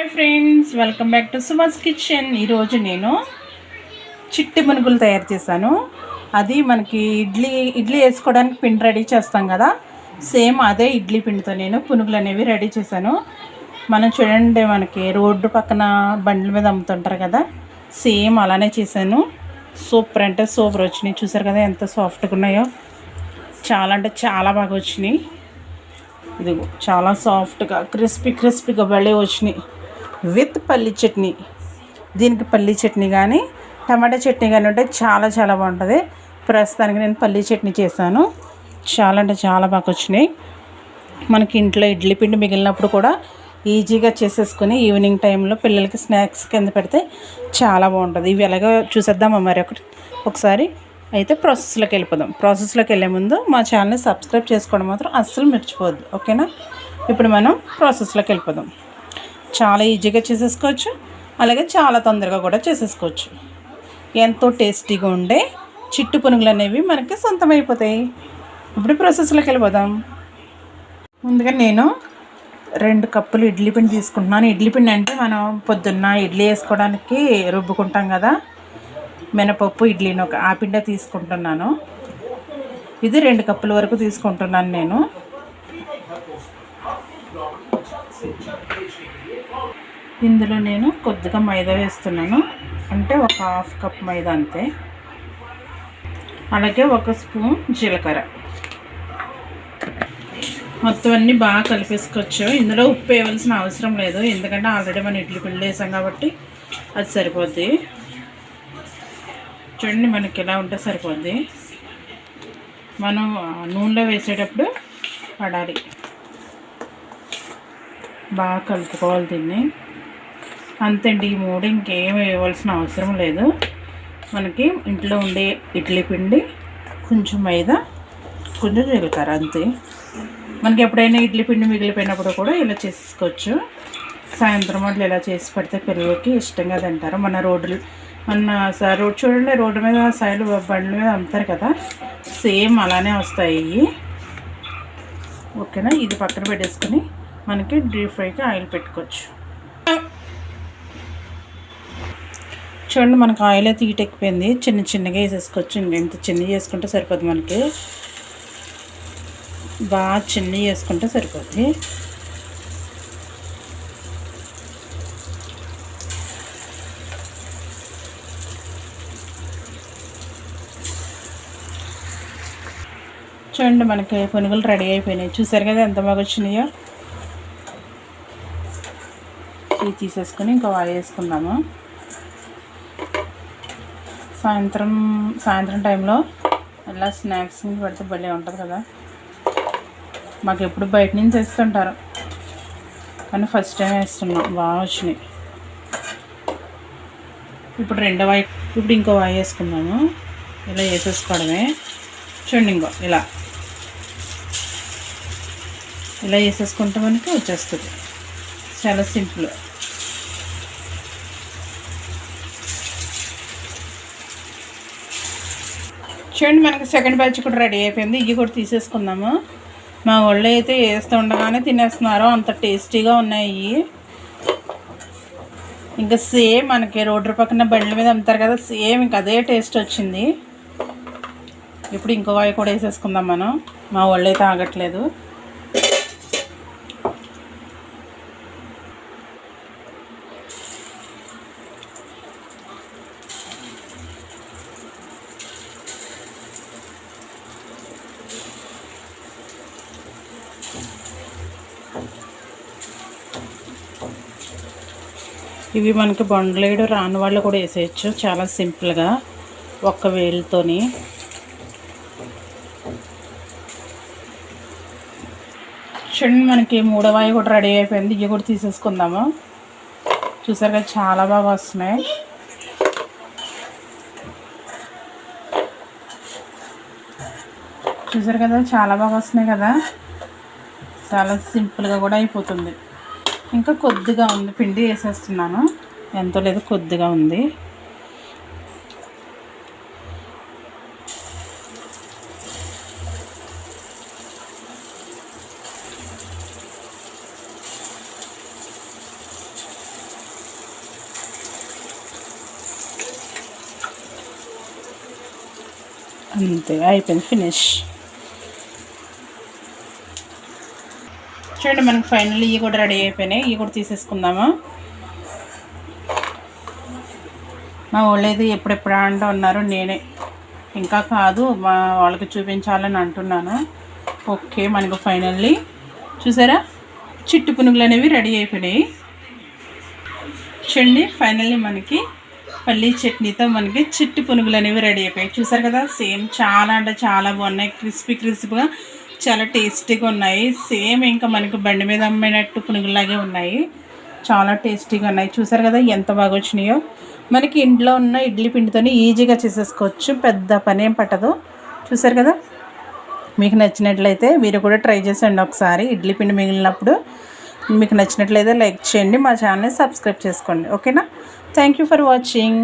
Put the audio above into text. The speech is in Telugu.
Hi friends, welcome back to Sumas kitchen. ఈరోజు నేను చిట్టి పునుగులు తయారు చేశాను. అది మనకి ఇడ్లీ వేసుకోవడానికి పిండి రెడీ చేస్తాం కదా, సేమ్ అదే ఇడ్లీ పిండితో నేను పునుగులు అనేవి రెడీ చేశాను. మనం చూడండి, మనకి రోడ్డు పక్కన బండ్ల మీద అమ్ముతుంటారు కదా, సేమ్ అలానే చేశాను. సూపర్ అంటే సూపర్ వచ్చినాయి. చూసారు కదా ఎంత సాఫ్ట్గా ఉన్నాయో, చాలా అంటే చాలా బాగా వచ్చినాయి. ఇదిగో చాలా సాఫ్ట్గా క్రిస్పీగా భలే వచ్చినాయి. విత్ పల్లి చట్నీ, దీనికి పల్లి చట్నీ కానీ టమాటా చట్నీ కానీ ఉంటే చాలా చాలా బాగుంటుంది. ప్రస్తుతానికి నేను పల్లి చట్నీ చేశాను. చాలా అంటే చాలా బాగా వచ్చినాయి. మనకి ఇంట్లో ఇడ్లీ పిండి మిగిలినప్పుడు కూడా ఈజీగా చేసేసుకొని ఈవినింగ్ టైంలో పిల్లలకి స్నాక్స్ కింద పెడితే చాలా బాగుంటుంది. ఇవి ఎలాగో చూసేద్దామా మరి ఒకసారి. అయితే ప్రాసెస్లోకి వెళ్ళిపోదాం. ప్రాసెస్లోకి వెళ్ళే ముందు మా ఛానల్ని సబ్స్క్రైబ్ చేసుకోవడం మాత్రం అస్సలు మర్చిపోవద్దు, ఓకేనా? ఇప్పుడు మనం ప్రాసెస్లోకి వెళ్ళిపోదాం. చాలా ఈజీగా చేసేసుకోవచ్చు, అలాగే చాలా తొందరగా కూడా చేసేసుకోవచ్చు. ఎంతో టేస్టీగా ఉండే చిట్టు పునుగులు అనేవి మనకి సొంతమైపోతాయి. ఇప్పుడు ప్రాసెస్లోకి వెళ్ళిపోదాం. ముందుగా నేను 2 కప్పులు ఇడ్లీ పిండి తీసుకుంటున్నాను. ఇడ్లీ పిండి అంటే మనం పొద్దున్న ఇడ్లీ వేసుకోవడానికి రుబ్బుకుంటాం కదా, మినపప్పు ఇడ్లీని ఆ పిండి తీసుకుంటున్నాను. ఇది 2 కప్పుల వరకు తీసుకుంటున్నాను నేను. ఇందులో నేను కొద్దిగా మైదా వేస్తున్నాను, అంటే ఒక 1/2 కప్ మైదా అంతే. అలాగే 1 స్పూన్ జీలకర్ర. మొత్తం అన్నీ బాగా కలిపేసుకోవచ్చు. ఇందులో ఉప్పు వేయవలసిన అవసరం లేదు, ఎందుకంటే ఆల్రెడీ మనం ఇడ్లీ పిండి వేసాం కాబట్టి అది సరిపోద్ది. చూడండి, మనకి ఎలా ఉంటే సరిపోద్ది. మనం నూనెలో వేసేటప్పుడు పడాలి, బాగా కలుపుకోవాలి దీన్ని. అంతేండి, ఈ 3 ఇంకేం వేయవలసిన అవసరం లేదు. మనకి ఇంట్లో ఉండే ఇడ్లీ పిండి, కొంచెం మైదా, కొంచెం జీలకర్ర, అంతే. మనకి ఎప్పుడైనా ఇడ్లీ పిండి మిగిలిపోయినప్పుడు కూడా ఇలా చేసేసుకోవచ్చు. సాయంత్రం అట్లా ఇలా చేసి పెడితే పిల్లలకి ఇష్టంగా తింటారు. రోడ్ చూడండి, రోడ్డు మీద సైడ్ బండ్ల మీద అమ్ముతారు కదా, సేమ్ అలానే వస్తాయి. ఓకేనా? ఇది పక్కన పెట్టేసుకొని మనకి డీప్ ఫ్రైకి ఆయిల్ పెట్టుకోవచ్చు. చూడండి, మనకు ఆయిల్ అయితే ఎక్కిపోయింది. చిన్నగా వేసేసుకోవచ్చు. ఎంత చిన్నగా చేసుకుంటే సరిపోద్ది, మనకి బాగా చిన్నగా చేసుకుంటే సరిపోద్ది. చూడండి, మనకి పునుగులు రెడీ అయిపోయినాయి. చూసారు కదా ఎంత బాగా వచ్చినాయో. ఇవి తీసేసుకొని ఇంకో ఆయిల్ వేసుకుందాము. సాయంత్రం టైంలో ఇలా స్నాక్స్ పెడితే భలే ఉంటుంది కదా. మాకు ఎప్పుడు బయట నుంచి వేస్తుంటారు, కానీ ఫస్ట్ టైం వేస్తున్నాం. బాగా వచ్చినాయి. ఇప్పుడు ఇంకో ఆయిల్ వేసుకుందాము. ఇలా వేసేసుకోవడమే. చూడండి, ఇలా వేసేసుకుంటే మనకి వచ్చేస్తుంది. చాలా సింపుల్. చూడండి, మనకి సెకండ్ బ్యాచ్ కూడా రెడీ అయిపోయింది. ఇవి కూడా తీసేసుకుందాము. మా వాళ్ళు అయితే వేస్తూ ఉండగానే తినేస్తున్నారు, అంత టేస్టీగా ఉన్నాయి. ఇంకా సేమ్ మనకి రోడ్డు పక్కన బండ్ల మీద అమ్ముతారు కదా, సేమ్ ఇంకా అదే టేస్ట్ వచ్చింది. ఇప్పుడు ఇంకో ఆయిల్ కూడా వేసేసుకుందాం మనం. మా వాళ్ళు అయితే ఆగట్లేదు. ఇవి మనకి బండ్లేడు రాని వాళ్ళు కూడా వేసేయచ్చు, చాలా సింపుల్గా ఒక్క వేలుతోని. చూడండి, మనకి 3వ ఆయిల్ కూడా రెడీ అయిపోయింది. ఇవి కూడా తీసేసుకుందాము. చూసారు కదా చాలా బాగా వస్తున్నాయి. చూసారు కదా చాలా బాగా వస్తున్నాయి కదా. చాలా సింపుల్గా కూడా అయిపోతుంది. ఇంకా కొద్దిగా ఉంది, పిండి వేసేస్తున్నాను. ఎంతో లేదు, కొద్దిగా ఉంది. అంతే అయిపోయింది, ఫినిష్. చూడండి మనకి ఫైనల్లీ ఇవి కూడా రెడీ అయిపోయినాయి. ఇవి కూడా తీసేసుకుందాము. మా వాళ్ళేది ఎప్పుడెప్పుడు అంటూ ఉన్నారు, నేనే ఇంకా కాదు మా వాళ్ళకి చూపించాలని అంటున్నాను. ఓకే, మనకు ఫైనల్లీ చూసారా చిట్టు పునుగులు అనేవి రెడీ అయిపోయినాయి. చూడండి ఫైనల్లీ మనకి పల్లీ చట్నీతో మనకి చిట్టు పునుగులు అనేవి రెడీ అయిపోయాయి. చూసారు కదా, సేమ్ చాలా అంటే చాలా బాగున్నాయి. క్రిస్పీగా చాలా టేస్టీగా ఉన్నాయి. సేమ్ ఇంకా మనకి బండి మీద అమ్మినట్టు పునుగులాగే ఉన్నాయి. చాలా టేస్టీగా ఉన్నాయి. చూసారు కదా ఎంత బాగా వచ్చినాయో. మనకి ఇంట్లో ఉన్న ఇడ్లీ పిండితోనే ఈజీగా చేసేసుకోవచ్చు, పెద్ద పని ఏం పట్టదు. చూసారు కదా, మీకు నచ్చినట్లయితే మీరు కూడా ట్రై చేసేయండి ఒకసారి. ఇడ్లీ పిండి మిగిలినప్పుడు మీకు నచ్చినట్లయితే లైక్ చేయండి, మా ఛానల్ని సబ్స్క్రైబ్ చేసుకోండి. ఓకేనా, థ్యాంక్ యూ ఫర్ వాచింగ్.